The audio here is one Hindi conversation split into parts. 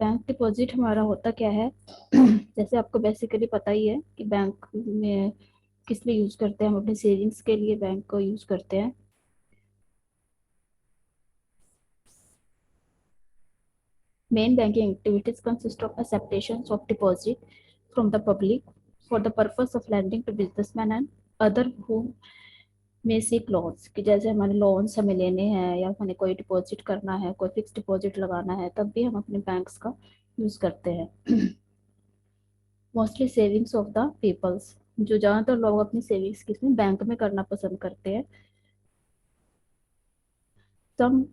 बैंक डिपॉजिट हमारा होता क्या है? जैसे आपको बेसिकली पता ही है कि बैंक में किस लिए यूज करते हैं। हम अपने सेविंग्स के लिए बैंक को यूज करते हैं। Main banking activities consist of acceptations of deposit from the public for the purpose of lending to businessmen and other who may seek loans। कि जैसे हमारे लोन्स हमें लेने हैं या हमें कोई डिपॉजिट करना है, कोई फिक्स डिपॉजिट लगाना है, तब भी हम अपने बैंक्स का यूज करते हैं। Mostly savings of the peoples, जो ज़्यादातर लोग अपनी सेविंग्स किसमें, बैंक में करना पसंद करते हैं। Some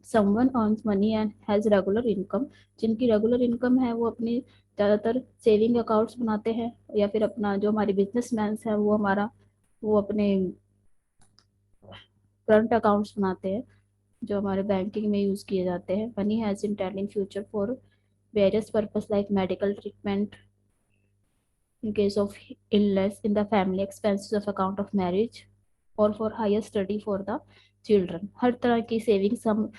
someone earns money and has regular income, जिनकी रेगुलर इनकम है वो अपनी ज़्यादातर सेविंग अकाउंट्स बनाते हैं, या फिर अपना जो हमारे बिजनेसमैन है वो अपने करंट अकाउंट्स बनाते हैं जो हमारे बैंकिंग में यूज़ किए जाते हैं। Money has intend in future for various purpose like medical treatment, in case of illness in the family, expenses of account of marriage, और for higher study for the children. हर तरह की सेविंग्स हम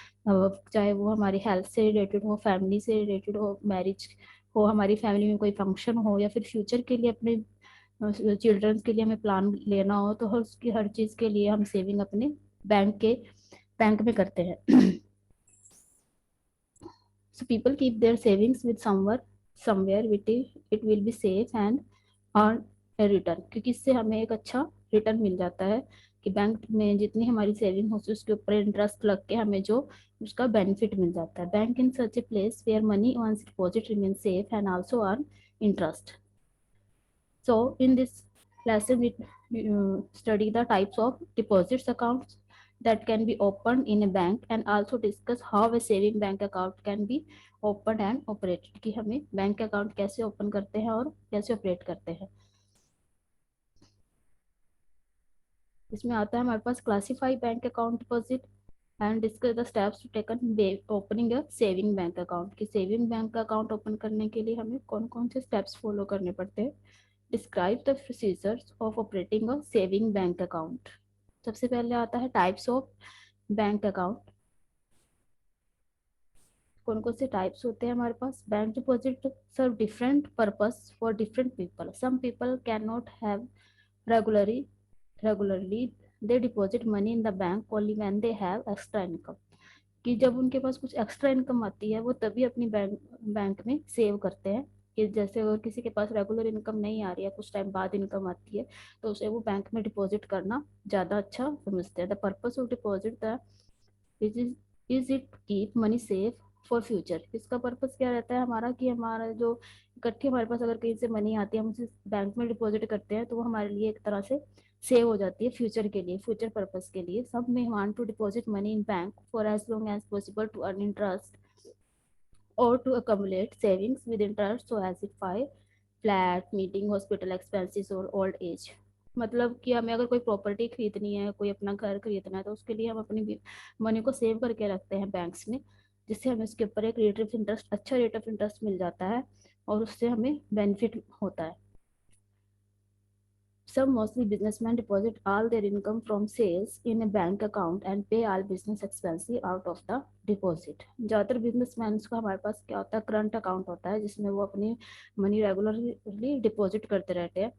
चाहे वो हमारी हेल्थ से रिलेटेड हो, फैमिली से रिलेटेड हो, मैरिज हो, हमारी फैमिली में कोई फंक्शन हो, या फिर फ्यूचर के लिए अपने चिल्ड्रन के लिए हमें प्लान लेना हो, तो हर चीज़ के लिए हम सेविंग अपने बैंक में करते हैं। So people keep their savings with somewhere it will be safe and earn a return, क्योंकि इससे हमें एक अच्छा रिटर्न मिल जाता है कि बैंक में जितनी हमारी सेविंग होती है उसके ऊपर इंटरेस्ट लग के हमें जो उसका बेनिफिट मिल जाता है। Bank in such a place where money once deposit remain safe and also earn interest. So in this lesson we study the types of deposits accounts that can be opened in a bank and also discuss how a saving bank account can be opened and operated, कि हमें बैंक अकाउंट कैसे ओपन करते हैं और कैसे ऑपरेट करते हैं। इसमें आता है हमारे पास classify bank account deposit and discuss the steps to taken opening a saving bank account, कि सेविंग बैंक अकाउंट ओपन करने के लिए हमें कौन कौन से स्टेप्स फॉलो करने पड़ते हैं। Describe the procedures of operating a saving bank account. सबसे पहले आता है टाइप्स ऑफ बैंक अकाउंट। कौन कौन से टाइप्स होते हैं हमारे पास। Bank deposit serve different purpose for different people. Some people can not have regularly regularly they deposit money in the bank only when they have extra income, कि जब उनके पास कुछ एक्स्ट्रा इनकम आती है वो तभी अपनी बैंक में सेव करते हैं। कि जैसे अगर किसी के पास रेगुलर इनकम नहीं आ रही है, कुछ टाइम बाद इनकम आती है, तो उसे वो बैंक में डिपॉजिट करना ज़्यादा अच्छा समझते हैं। The purpose of deposit the is it keep money safe for future. इसका पर्पस क्या रहता है हमारा, कि हमारा जो इकट्ठी हमारे पास अगर कहीं से मनी आती है, हम उसे बैंक में डिपॉजिट करते हैं, तो वो हमारे लिए एक तरह से सेव हो जाती है फ्यूचर के लिए, फ्यूचर पर्पस के लिए। सब में want to deposit money in bank for as long as possible to earn interest or to accumulate savings with interest so as if by flat meeting hospital expenses or old age। मतलब कि हमें अगर कोई प्रॉपर्टी खरीदनी है, कोई अपना घर खरीदना है, तो उसके लिए हम अपनी मनी को सेव करके रखते हैं बैंक्स में, जिससे हमें उसके ऊपर एक रेट ऑफ इंटरेस्ट, अच्छा रेट ऑफ इंटरेस्ट मिल जाता है और उससे हमें बेनिफिट होता है। Some mostly businessmen deposit all their income from sales in a bank account and pay all business expenses out of the deposit। ज़्यादातर बिजनेसमैन का हमारे पास क्या होता है, करंट अकाउंट होता है जिसमें वो अपनी मनी रेगुलरली डिपॉजिट करते रहते हैं।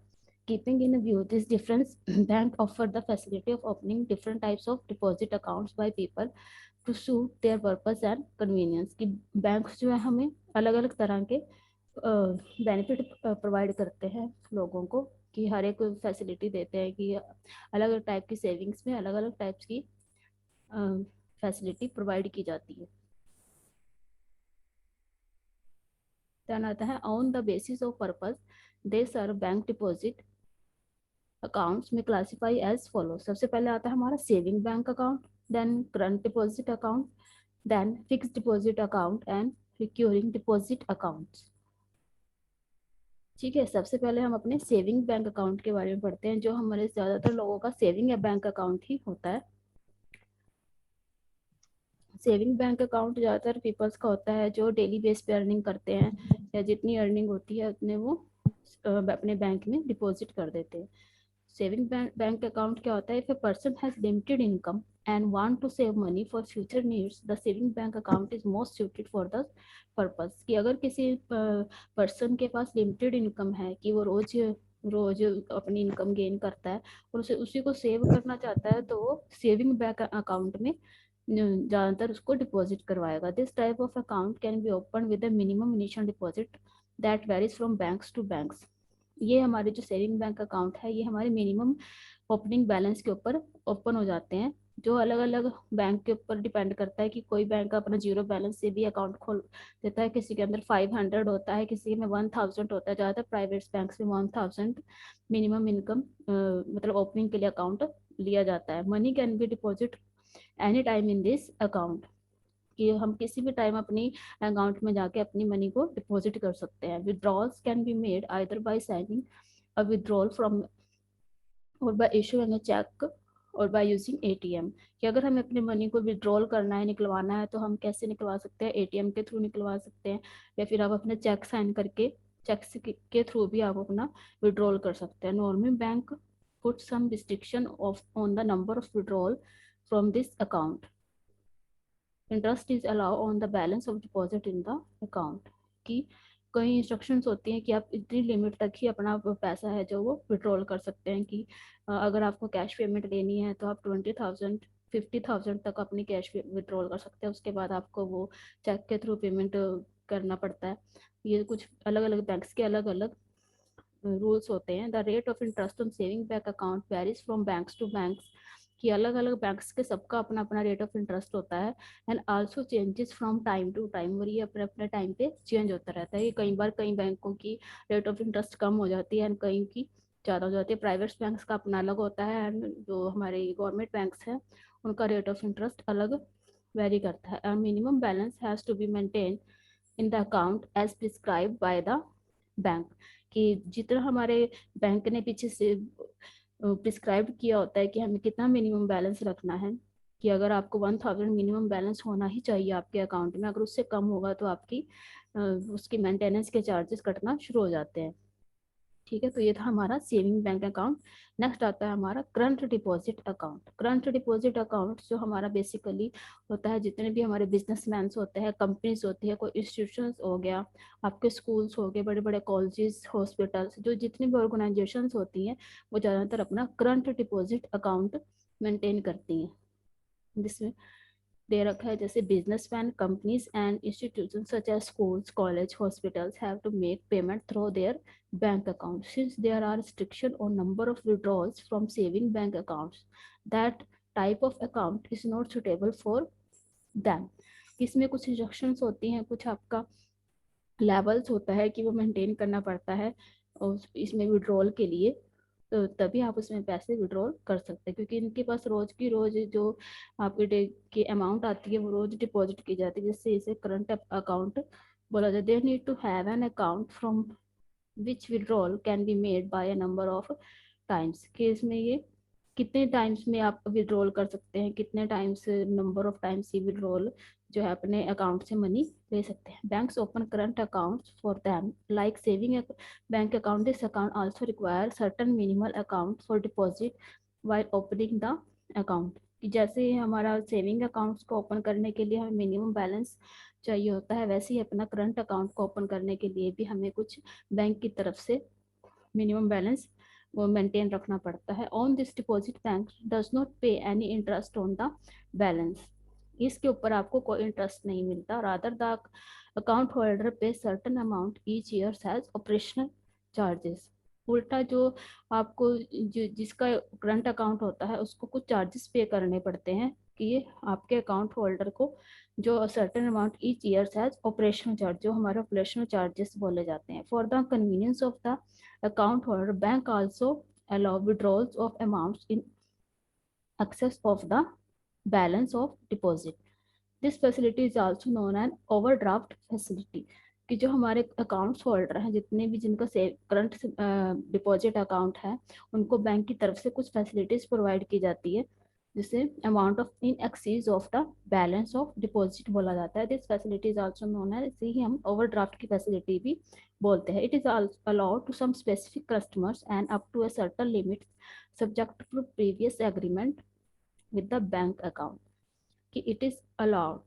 Keeping in view this difference, bank offer the facility of opening different types of deposit accounts by people to suit their purpose and convenience। कि बैंक्स जो है हमें अलग अलग तरह के बेनिफिट प्रोवाइड करते हैं लोगों को, कि हर एक फैसिलिटी देते हैं कि अलग अलग टाइप की सेविंग्स में अलग अलग टाइप्स की फैसिलिटी प्रोवाइड की जाती है। देन आता है on the basis of purpose they serve bank deposit accounts में क्लासीफाई एज फॉलो। सबसे पहले आता है हमारा saving bank account, then current deposit account, then fix deposit account and recurring deposit accounts. ठीक है, सबसे पहले हम अपने सेविंग बैंक अकाउंट के बारे में पढ़ते हैं, जो हमारे ज़्यादातर लोगों का सेविंग या बैंक अकाउंट ही होता है। सेविंग बैंक अकाउंट ज़्यादातर पीपल्स का होता है जो डेली बेस पे अर्निंग करते हैं, या जितनी अर्निंग होती है उतने वो अपने बैंक में डिपॉजिट कर देते हैं। सेविंग बैंक अकाउंट क्या होता है? If a person has limited income and want to save money for future needs, the saving bank account is most suited for the purpose. कि अगर किसी पर्सन के पास लिमिटेड इनकम है कि वो रोज रोज अपनी इनकम गेन करता है और उसे उसी को सेव करना चाहता है, तो वो सेविंग बैंक अकाउंट में ज़्यादातर उसको डिपॉजिट करवाएगा. This type of account can be open with a minimum initial deposit that varies from banks to banks. ये हमारे जो सेविंग बैंक अकाउंट है, ये हमारे मिनिमम ओपनिंग बैलेंस के ऊपर ओपन हो जाते हैं, जो अलग अलग बैंक के ऊपर डिपेंड करता है कि कोई बैंक अपना जीरो बैलेंस से भी अकाउंट खोल देता है, किसी के अंदर 500 होता है, किसी में 1000 होता है. ज़्यादातर प्राइवेट बैंक में 1000 मिनिमम इनकम मतलब ओपनिंग के लिए अकाउंट लिया जाता है. Money can be deposit any time in this account, कि हम किसी भी टाइम अपनी अकाउंट में जाके अपनी मनी को डिपॉजिट कर सकते हैं. Withdrawals can be made either bye signing a withdrawal from और बाय इशूइंग अ चेक और बाय यूजिंग एटीएम. कि अगर हमें अपनी मनी को विड्रॉल करना है, निकलवाना है, तो हम कैसे निकलवा सकते हैं? एटीएम के थ्रू निकलवा सकते हैं, या फिर आप अपने चेक साइन करके चेक के थ्रू भी आप अपना विड्रॉल कर सकते हैं. Normally bank put some restriction of on the number of withdrawal from this account. Interest is allow on the balance of deposit in the account. कि कई इंस्ट्रक्शंस होती हैं कि आप इतनी लिमिट तक ही अपना पैसा है जो वो विड्रॉल कर सकते हैं. कि अगर आपको कैश पेमेंट लेनी है तो आप 20,000 50,000 तक अपनी कैश विड्रॉल कर सकते हैं. उसके बाद आपको वो चेक के थ्रू पेमेंट करना पड़ता है. ये कुछ अलग अलग बैंक्स के अलग अलग रूल्स होते हैं. The rate of interest on saving bank account varies from banks to banks. कि अलग अलग बैंक्स के सबका अपना अपना रेट ऑफ इंटरेस्ट होता है. And also changes from time to time, और ये अपने अपने टाइम पे चेंज होता रहता है. कई बार कई बैंकों की रेट ऑफ इंटरेस्ट कम हो जाती है एंड कई की ज़्यादा हो जाती है. प्राइवेट बैंक्स का अपना अलग होता है एंड जो हमारे गवर्नमेंट बैंक्स हैं उनका रेट ऑफ इंटरेस्ट अलग वेरी करता है. Minimum balance has to be maintain in the account as prescribe by the bank. कि जितना हमारे बैंक ने पीछे से प्रिस्क्राइब किया होता है कि हमें कितना मिनिमम बैलेंस रखना है. कि अगर आपको 1000 मिनिमम बैलेंस होना ही चाहिए आपके अकाउंट में, अगर उससे कम होगा तो आपकी उसकी मेंटेनेंस के चार्जेस कटना शुरू हो जाते हैं. ठीक है, तो ये था हमारा सेविंग बैंक अकाउंट. नेक्स्ट आता है हमारा current deposit account. Current deposit account जो हमारा बेसिकली होता है, जितने भी हमारे बिजनेसमैन होते हैं, कंपनीज होती है, कोई इंस्टीट्यूशंस हो गया, आपके स्कूल्स हो गए, बड़े बड़े कॉलेजेस, हॉस्पिटल्स, जो जितनी भी ऑर्गेनाइजेशंस होती हैं वो ज़्यादातर अपना करंट डिपॉजिट अकाउंट मेंटेन करती हैं. जिसमें दे रखा है जैसे businessman, companies and institution such as schools, college, hospitals have to make payment through their bank account. Since there are restriction on number of withdrawals from saving bank accounts, that type of account is not suitable for them. इसमें कुछ इंस्ट्रक्शंस होती हैं, कुछ आपका लेवल्स होता है कि वो मेंटेन करना पड़ता है और इसमें विड्रॉल के लिए, तो तभी आप उसमें पैसे विड्रॉल कर सकते हैं. क्योंकि इनके पास रोज की रोज जो आपके डे की अमाउंट आती है वो रोज डिपॉजिट की जाती है, जिससे इसे करंट अकाउंट बोला जाता है. They need to have an account from which withdrawal can be made by a number of times. कि इसमें ये कितने टाइम्स में आप विड्रॉल कर सकते हैं, कितने times, number of times he withdrawal जो है अपने अकाउंट से मनी ले सकते हैं. Banks open current accounts for them like saving bank account. This account also require certain minimal account for deposit while opening the account. कि जैसे हमारा सेविंग अकाउंट्स को ओपन करने के लिए हमें मिनिमम बैलेंस चाहिए होता है, वैसे ही अपना करंट अकाउंट को ओपन करने के लिए भी हमें कुछ बैंक की तरफ से मिनिमम बैलेंस वो मेंटेन रखना पड़ता है. On this deposit bank does not pay any interest on the balance. इसके ऊपर आपको कोई इंटरेस्ट नहीं मिलता. Rather the account holder pay certain amount each year as operational charges. उल्टा जो आपको जिसका करंट अकाउंट होता है उसको कुछ चार्जेस पे करने पड़ते हैं. कि ये आपके अकाउंट होल्डर को जो certain amount each year as operational charge, जो हमारे ऑपरेशनल चार्जेस बोले जाते हैं. For the convenience of the account holder, bank also allow withdrawals of amounts in excess of the balance of deposit. This facility is also known as overdraft facility. कि जो हमारे अकाउंट्स होल्डर हैं, जितने भी जिनका करंट डिपॉजिट अकाउंट है, उनको बैंक की तरफ से कुछ फैसिलिटीज प्रोवाइड की जाती है जिसे amount of in excess of the balance of deposit बोला जाता है। This facility is also known है, इसे ही हम ओवरड्राफ्ट की फैसिलिटी भी बोलते हैं। It is allowed to some specific customers and up to a certain limit subject to previous agreement with the bank account. कि इट इज अलाउड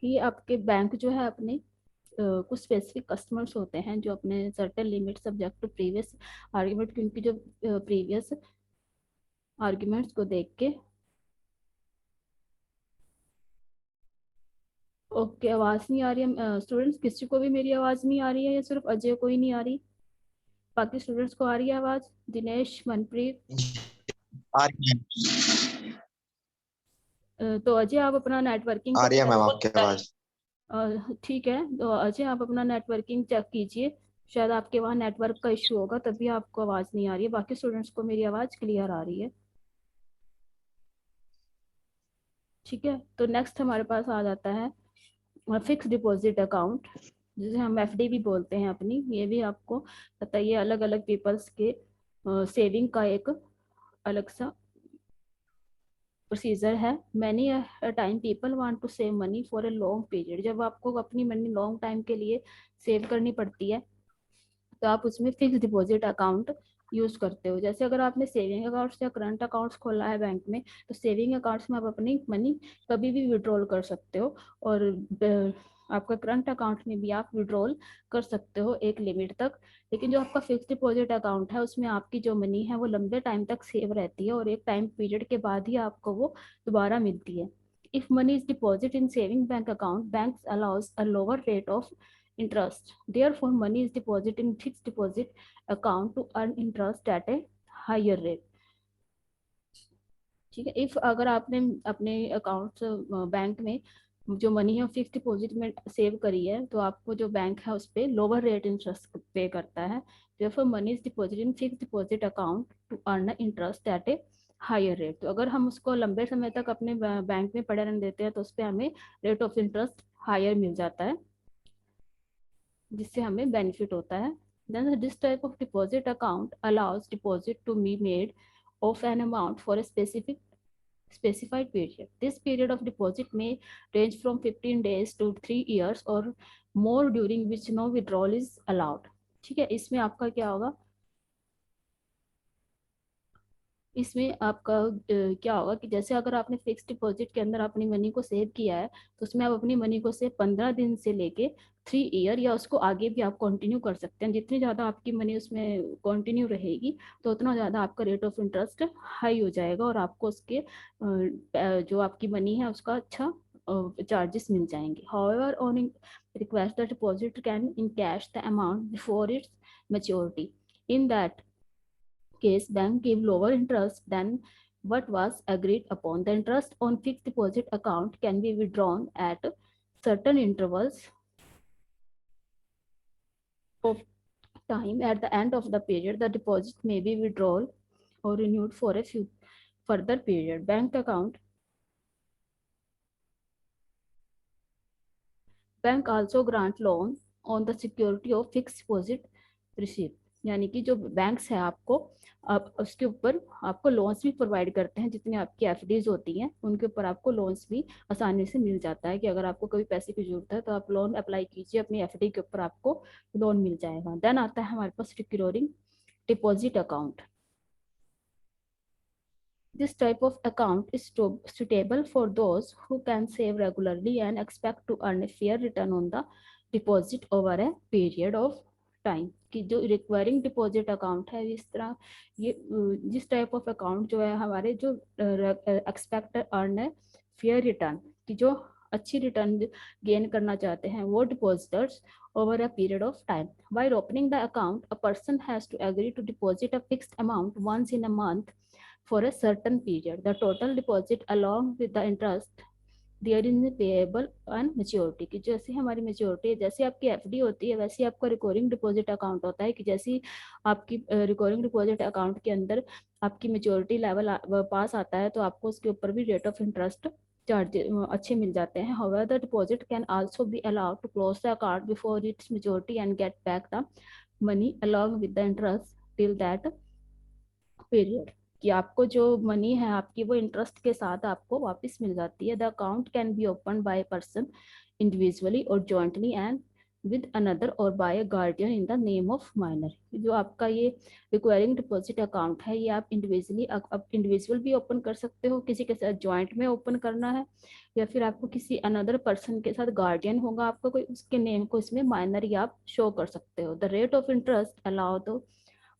कि आपके बैंक जो है अपने कुछ स्पेसिफिक कस्टमर्स होते हैं जो अपने certain limit subject to previous argument, उनकी जो प्रीवियस आर्ग्यूमेंट्स को देख के। ओके, आवाज नहीं आ रही है स्टूडेंट्स? किसी को भी मेरी आवाज नहीं आ रही है या सिर्फ अजय को ही नहीं आ रही? बाकी स्टूडेंट्स को आ रही है आवाज? दिनेश, मनप्रीत। आ रही है। तो अजय आप अपना नेटवर्किंग आ चेक रही है मैम करिए। आपकी आवाज। ठीक है, तो अजय आप अपना नेटवर्किंग चेक कीजिए, शायद आपके वहाँ नेटवर्क का इशू होगा तभी आपको आवाज नहीं आ रही है। बाकी स्टूडेंट्स को मेरी आवाज क्लियर आ रही है। ठीक है, तो नेक्स्ट हमारे पास आ जाता है फिक्स डिपॉजिट अकाउंट, जिसे हम एफडी भी बोलते हैं अपनी। ये भी आपको पता ही है, अलग अलग पीपल्स के सेविंग का एक अलग सा प्रोसीजर है। Many time people want to save money for a long period. जब आपको अपनी मनी लॉन्ग टाइम के लिए सेव करनी पड़ती है तो आप उसमें फिक्स डिपॉजिट अकाउंट यूज करते हो। जैसे अगर आपने सेविंग अकाउंट्स या करंट अकाउंट्स खोला है बैंक में, तो सेविंग अकाउंट्स में आप अपनी मनी कभी भी विड्रॉल कर सकते हो, और आपका करंट अकाउंट में भी आप विड्रॉल कर सकते हो एक लिमिट तक। लेकिन जो आपका फिक्स डिपॉजिट अकाउंट है उसमें आपकी जो मनी है वो लंबे टाइम तक सेव रहती है, और एक टाइम पीरियड के बाद ही आपको वो दोबारा मिलती है। If money is deposited in saving bank account, banks allows a lower rate of interest. Therefore, money is deposited in fixed deposit account to earn interest at a higher rate. ठीक है, इफ अगर आपने अपने अकाउंट बैंक में जो मनी है फिक्स डिपॉजिट में सेव करी है, तो आपको जो बैंक है उस पर लोअर रेट इंटरेस्ट पे करता है। therefore money is deposited in fixed deposit account to earn interest at a higher rate. तो अगर हम उसको लंबे समय तक अपने बैंक में पड़े रहने देते हैं तो उस पर हमें रेट ऑफ इंटरेस्ट हायर मिल जाता है, जिससे हमें बेनिफिट होता है। Then this type of deposit account allows deposit to be made of an amount for a specified period. This period of deposit may range from 15 days to 3 years or more, during which no withdrawal is allowed. ठीक है, इसमें आपका क्या होगा, इसमें आपका क्या होगा कि जैसे अगर आपने फिक्स डिपॉजिट के अंदर अपनी मनी को सेव किया है, तो उसमें आप अपनी मनी को सेव 15 दिन से लेके 3 ईयर या उसको आगे भी आप कंटिन्यू कर सकते हैं। जितनी ज़्यादा आपकी मनी उसमें कंटिन्यू रहेगी तो उतना ज़्यादा आपका रेट ऑफ इंटरेस्ट हाई हो जाएगा, और आपको उसके जो आपकी मनी है उसका अच्छा चार्जेस मिल जाएंगे। However on request the deposit can in cash the amount before its maturity. In that case, bank gave lower interest than what was agreed upon. The interest on fixed deposit account can be withdrawn at certain intervals of time. At the end of the period, the deposit may be withdrawn or renewed for a few further period. Bank account. Bank also grant loan on the security of fixed deposit received. यानी कि जो बैंक्स है आपको, आप उसके ऊपर आपको लोन्स भी प्रोवाइड करते हैं। जितनी आपकी एफडीज होती हैं उनके ऊपर आपको लोन्स भी आसानी से मिल जाता है, कि अगर आपको कोई पैसे की जरूरत है तो आप लोन अप्लाई कीजिए, अपनी एफडी के ऊपर आपको लोन मिल जाएगा। देन आता है हमारे पास recurring deposit account. This type of account is suitable for those who can save regularly and expect to earn a fair return on the deposit over a period of time. कि जो रिक्वायरिंग डिपॉजिट अकाउंट है, इस तरह ये जिस टाइप ऑफ अकाउंट जो है हमारे जो एक्सपेक्ट अर्न है फेयर रिटर्न, कि जो अच्छी रिटर्न गेन करना चाहते हैं वो depositors over a period of time. While opening the account, a person has to agree to deposit a fixed amount once in a month for a certain period. The total deposit along with the interest there is payable on maturity. की जैसे हमारी मेच्योरिटी, जैसे आपकी एफडी होती है वैसे आपका रिकरिंग डिपॉजिट अकाउंट होता है, कि जैसी आपकी रिकरिंग डिपॉजिट अकाउंट के अंदर आपकी मेच्योरिटी लेवल पास आता है तो आपको उसके ऊपर भी रेट ऑफ इंटरेस्ट चार्ज अच्छे मिल जाते हैं। However the deposit can also be allowed to close the account before its maturity and get back the money along with the interest till that period. कि आपको जो मनी है आपकी वो इंटरेस्ट के साथ आपको वापस मिल जाती है। The account can be open by person individually or jointly and with another or by a guardian in the name of minor. जो आपका ये रिक्वायरिंग डिपॉजिट अकाउंट है ये आप इंडिविजुअली आप इंडिविजुअल भी ओपन कर सकते हो, किसी के साथ जॉइंट में ओपन करना है, या फिर आपको किसी अनदर पर्सन के साथ गार्डियन होगा आपका कोई, उसके नेम को इसमें माइनर आप शो कर सकते हो। The rate of interest allowed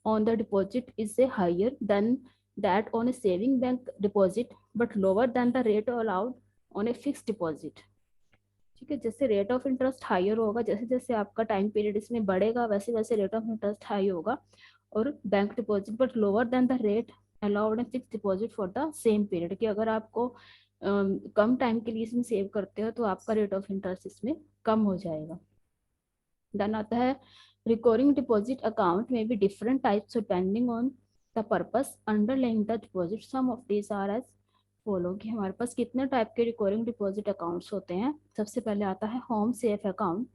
on the deposit is a higher than that on a saving bank deposit but lower than the rate allowed on a fixed deposit। ठीक है, जैसे रेट ऑफ इंटरेस्ट हायर होगा, जैसे जैसे आपका टाइम पीरियड इसमें बढ़ेगा वैसे वैसे रेट ऑफ इंटरेस्ट हाई होगा और bank deposit but lower than the rate allowed in fix deposit for the same period. कि अगर आपको कम टाइम के लिए इसमें सेव करते हो तो आपका रेट ऑफ इंटरेस्ट इसमें कम हो जाएगा। देन आता है रिकरिंग डिपॉजिट अकाउंट में भी different types depending on the purpose underlying the deposit. Some of these are as follow. कि हमारे पास कितने टाइप के रिकरिंग डिपॉजिट अकाउंट्स होते हैं। सबसे पहले आता है home safe account,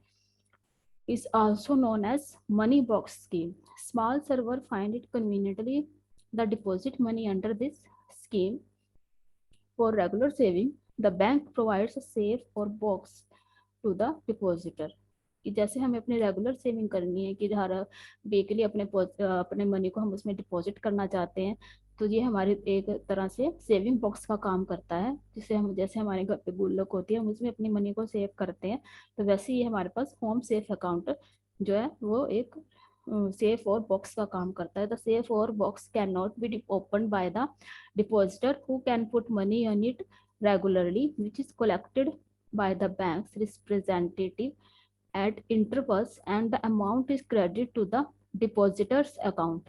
is also known as money box scheme. Small server find it conveniently the deposit money under this scheme. For regular saving, the bank provides a safe or box to the depositor। कि जैसे हमें अपने रेगुलर सेविंग करनी है कि हर वीकली अपने मनी को हम उसमें डिपॉजिट करना चाहते हैं, तो ये हमारी एक तरह से सेविंग बॉक्स का काम करता है। जिसे हम जैसे हमारे घर पे गुल्लक होती है हम उसमें अपनी मनी को सेव करते हैं, तो वैसे ही हमारे पास होम सेफ अकाउंट जो है वो एक सेफ और बॉक्स का काम करता है। द सेफ और box can not be open by the depositor who can put money on it regularly, which is collected by the bank's representative at intervals and the amount is credited to the depositor's account।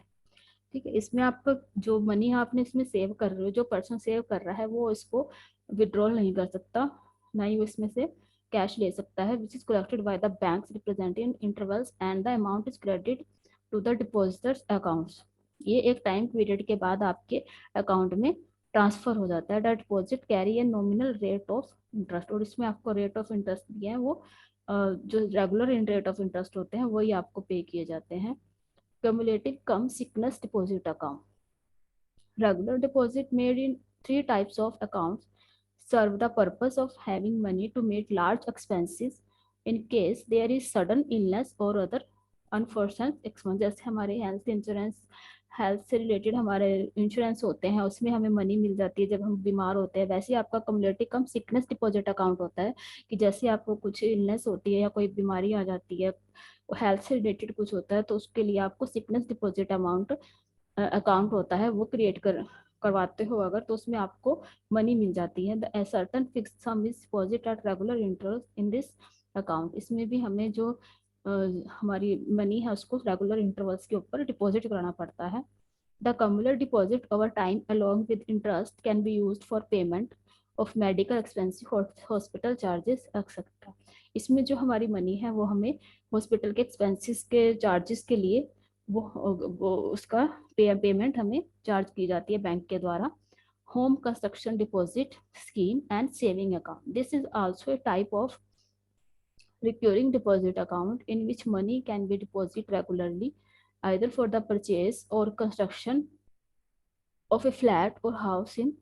ठीक है, इसमें आपका जो मनी आपने इसमें सेव कर रहे हो, जो पर्सन सेव कर रहा है वो इसको विड्रॉल नहीं कर सकता, ना ही वो इसमें से कैश ले सकता है। Which is collected by the banks representative intervals and the amount is credit to the depositors accounts. ये एक टाइम पीरियड के बाद आपके अकाउंट में ट्रांसफर हो जाता है। The deposit carry a nominal rate of interest, और इसमें आपको रेट ऑफ इंटरेस्ट दिए हैं वो जो रेगुलर रेट ऑफ इंटरेस्ट होते हैं वही आपको पे किए जाते हैं। cumulative cum sickness deposit account, regular deposit made in 3 types of accounts serve the purpose of having money to meet large expenses in case there is sudden illness or other unfortunate expense. जैसे हमारे हेल्थ इंश्योरेंस, हेल्थ से रिलेटेड हमारे इंश्योरेंस होते हैं उसमें हमें मनी मिल जाती है जब हम बीमार होते हैं। वैसे ही आपका कम्युलेटिव कम सिकनेस डिपॉजिट अकाउंट होता है कि जैसे आपको कुछ इलनेस होती है या कोई बीमारी आ जाती है, हेल्थ से रिलेटेड कुछ होता है, तो उसके लिए आपको सिकनेस डिपॉजिट अमाउंट अकाउंट होता है वो क्रिएट करवाते हो अगर, तो उसमें आपको मनी मिल जाती है। The certain fixed some is deposit at regular interest in this account. इसमें भी हमें जो हमारी मनी है उसको रेगुलर इंटरवल्स के ऊपर डिपॉजिट कराना पड़ता है। The cumulative deposit over time along with interest can be used for payment of medical expensive, hospital charges etcetera. इसमें जो हमारी मनी है वो हमें हॉस्पिटल के एक्सपेंसेस के चार्जेस के लिए वो उसका पेमेंट हमें चार्ज की जाती है बैंक के द्वारा। Home construction deposit scheme and saving account, this is also a type of recurring deposit account in which money can be deposited regularly either for the purchase or construction of a flat or house in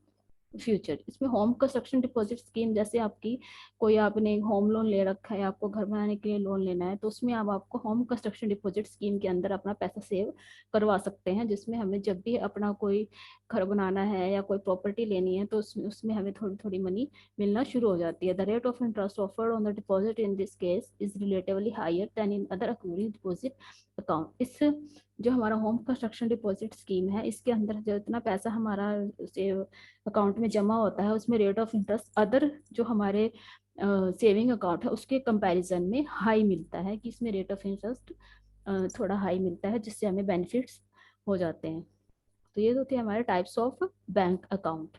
future. इसमें होम कंस्ट्रक्शन डिपॉजिट स्कीम, जैसे आपकी कोई आपने होम लोन ले रखा है, आपको घर बनाने के लिए लोन लेना है, तो उसमें आप आपको होम कंस्ट्रक्शन डिपॉजिट स्कीम के अंदर अपना पैसा सेव करवा सकते हैं, जिसमें हमें जब भी अपना कोई घर बनाना है या कोई प्रॉपर्टी लेनी है तो उसमें हमें थोड़ी थोड़ी मनी मिलना शुरू हो जाती है। The rate of interest offered on the deposit in this case is relatively higher than in other accruing deposit account. इस जो हमारा होम कंस्ट्रक्शन डिपॉजिट स्कीम है इसके अंदर जो इतना पैसा हमारा सेव अकाउंट में जमा होता है उसमें रेट ऑफ इंटरेस्ट अदर जो हमारे सेविंग अकाउंट है उसके कंपैरिजन में हाई मिलता है, कि इसमें रेट ऑफ इंटरेस्ट थोड़ा हाई मिलता है जिससे हमें बेनिफिट्स हो जाते हैं। तो ये होते हैं हमारे टाइप्स ऑफ बैंक अकाउंट।